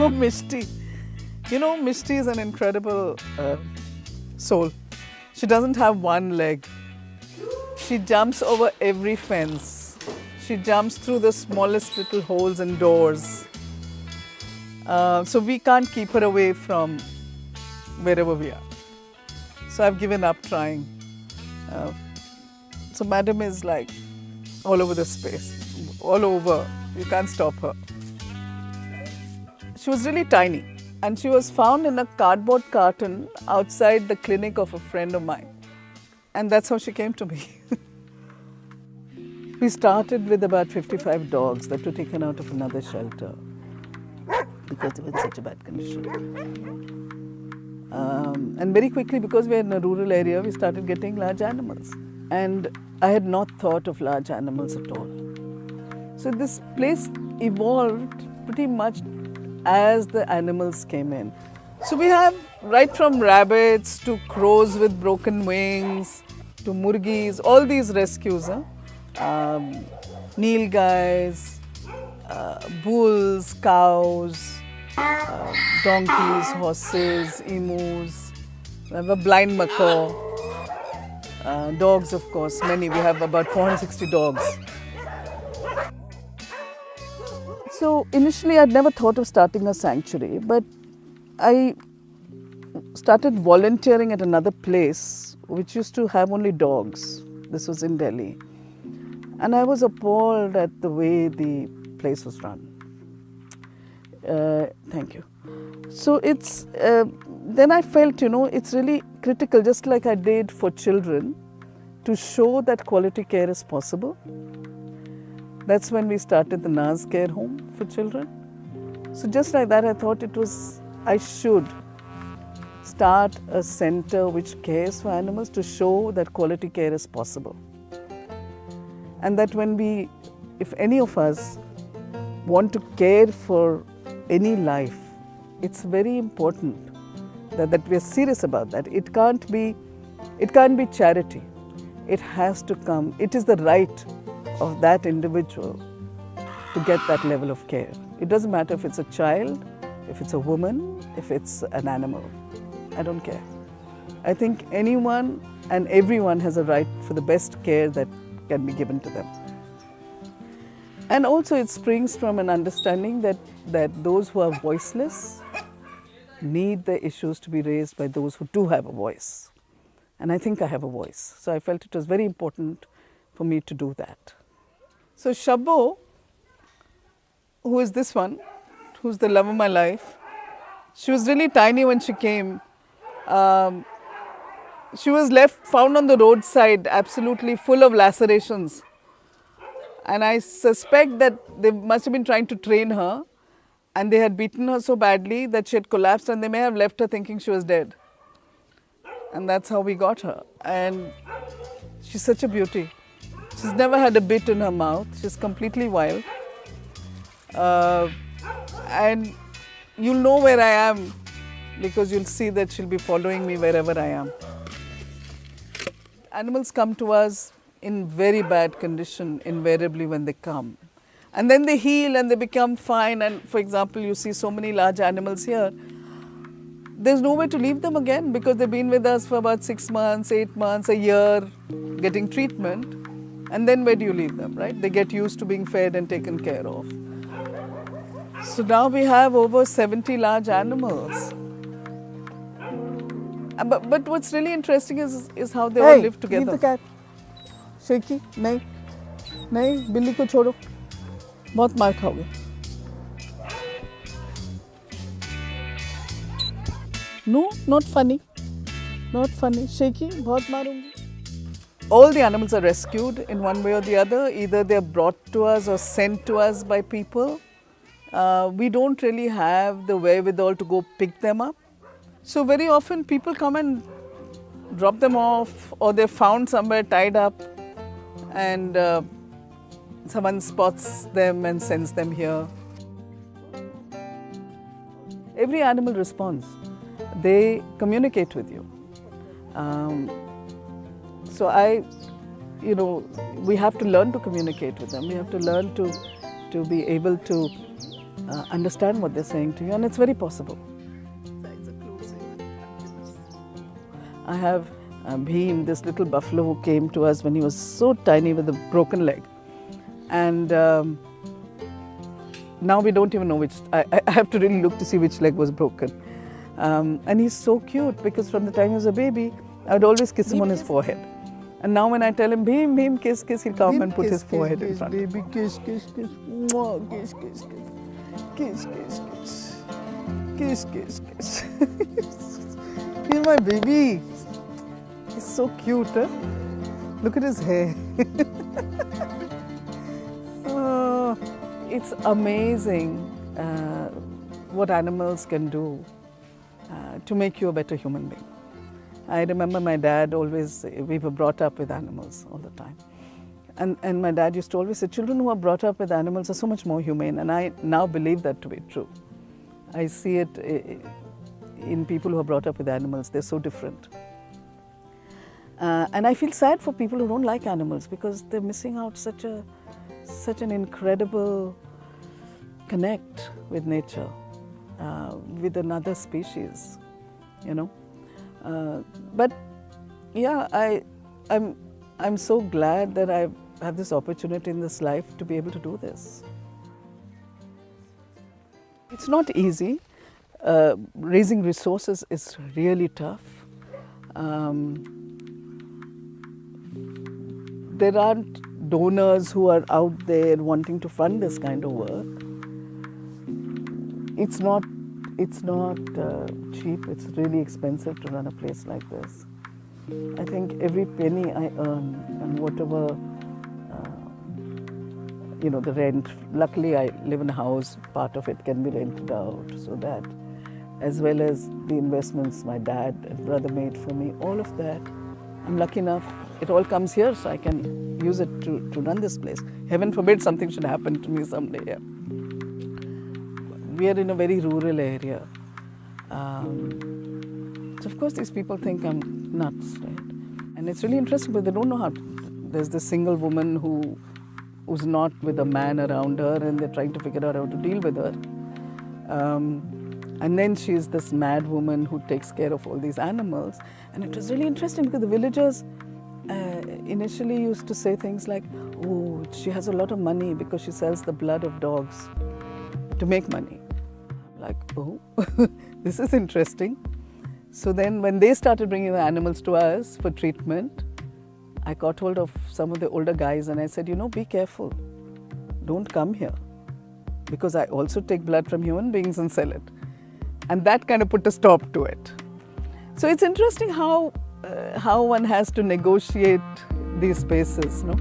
Mishti. Mishti is an incredible soul. She doesn't have one leg. She jumps over every fence. She jumps through the smallest little holes and doors. So we can't keep her away from wherever we are. So I've given up trying. So Madam is like all over the space, all over. You can't stop her. She was really tiny and she was found in a cardboard carton outside the clinic of a friend of mine. And that's how she came to me. We started with about 55 dogs that were taken out of another shelter because they were in such a bad condition. And very quickly, because we're in a rural area, we started getting large animals. And I had not thought of large animals at all. So this place evolved pretty much as the animals came in. So we have right from rabbits to crows with broken wings to murgis, all these rescues. Nilgais, bulls, cows, donkeys, horses, emus. We have a blind macaw. Dogs, of course, many. We have about 460 dogs. So initially I'd never thought of starting a sanctuary, but I started volunteering at another place which used to have only dogs. This was in Delhi. And I was appalled at the way the place was run. Thank you. So then I felt, it's really critical, just like I did for children, to show that quality care is possible. That's when we started the Naz Care Home for children. So just like that, I thought I should start a center which cares for animals to show that quality care is possible. And that if any of us want to care for any life, it's very important that we're serious about that. It can't be charity. It has to come. It is the right of that individual to get that level of care. It doesn't matter if it's a child, if it's a woman, if it's an animal. I don't care. I think anyone and everyone has a right for the best care that can be given to them. And also it springs from an understanding that those who are voiceless need the issues to be raised by those who do have a voice. And I think I have a voice. So I felt it was very important for me to do that. So Shabbo, who is this one, who's the love of my life, she was really tiny when she came. She was found on the roadside, absolutely full of lacerations. And I suspect that they must have been trying to train her and they had beaten her so badly that she had collapsed and they may have left her thinking she was dead. And that's how we got her. And she's such a beauty. She's never had a bit in her mouth. She's completely wild. And you'll know where I am because you'll see that she'll be following me wherever I am. Animals come to us in very bad condition invariably when they come. And then they heal and they become fine. And for example, you see so many large animals here. There's nowhere to leave them again because they've been with us for about 6 months, 8 months, a year, getting treatment. And then where do you leave them, right? They get used to being fed and taken care of. So now we have over 70 large animals. But what's really interesting is how they all live together. Leave the cat. Shaky, nahi, billi ko chodo. बहुत मार खाओगे. No, not funny. Not funny. Shaky, बहुत मारूंगी. All the animals are rescued in one way or the other. Either they're brought to us or sent to us by people. We don't really have the wherewithal to go pick them up. So very often people come and drop them off or they're found somewhere tied up and someone spots them and sends them here. Every animal responds. They communicate with you. So we have to learn to communicate with them. We have to learn to be able to understand what they're saying to you, and it's very possible. I have Bheem, this little buffalo who came to us when he was so tiny with a broken leg. And now we don't even know which, I have to really look to see which leg was broken. And he's so cute because from the time he was a baby, I would always kiss him on his forehead. And now when I tell him, Bheem, Bheem, kiss, kiss, he'll come and put his forehead in front. Baby, kiss, kiss, kiss. Mwah, kiss, kiss, kiss. Kiss, kiss, kiss. Kiss, kiss, kiss. He's my baby. He's so cute, huh? Look at his hair. Oh, it's amazing what animals can do to make you a better human being. I remember my dad always, we were brought up with animals all the time. And my dad used to always say, children who are brought up with animals are so much more humane. And I now believe that to be true. I see it in people who are brought up with animals. They're so different. And I feel sad for people who don't like animals because they're missing out such an incredible connect with nature, with another species, you know. But yeah, I'm so glad that I have this opportunity in this life to be able to do this. It's not easy. Raising resources is really tough. There aren't donors who are out there wanting to fund this kind of work. It's not cheap. It's really expensive to run a place like this. I think every penny I earn and whatever, the rent. Luckily, I live in a house. Part of it can be rented out, so that, as well as the investments my dad and brother made for me, all of that, I'm lucky enough. It all comes here, so I can use it to run this place. Heaven forbid something should happen to me someday. Yeah. We are in a very rural area. So of course these people think I'm nuts, right? And it's really interesting, but they don't know how to. There's this single woman who's not with a man around her, and they're trying to figure out how to deal with her. And then she's this mad woman who takes care of all these animals. And it was really interesting because the villagers initially used to say things like, oh, she has a lot of money because she sells the blood of dogs to make money. I'm like, oh, this is interesting. So then when they started bringing the animals to us for treatment, I got hold of some of the older guys and I said, be careful. Don't come here. Because I also take blood from human beings and sell it. And that kind of put a stop to it. So it's interesting how one has to negotiate these spaces, no?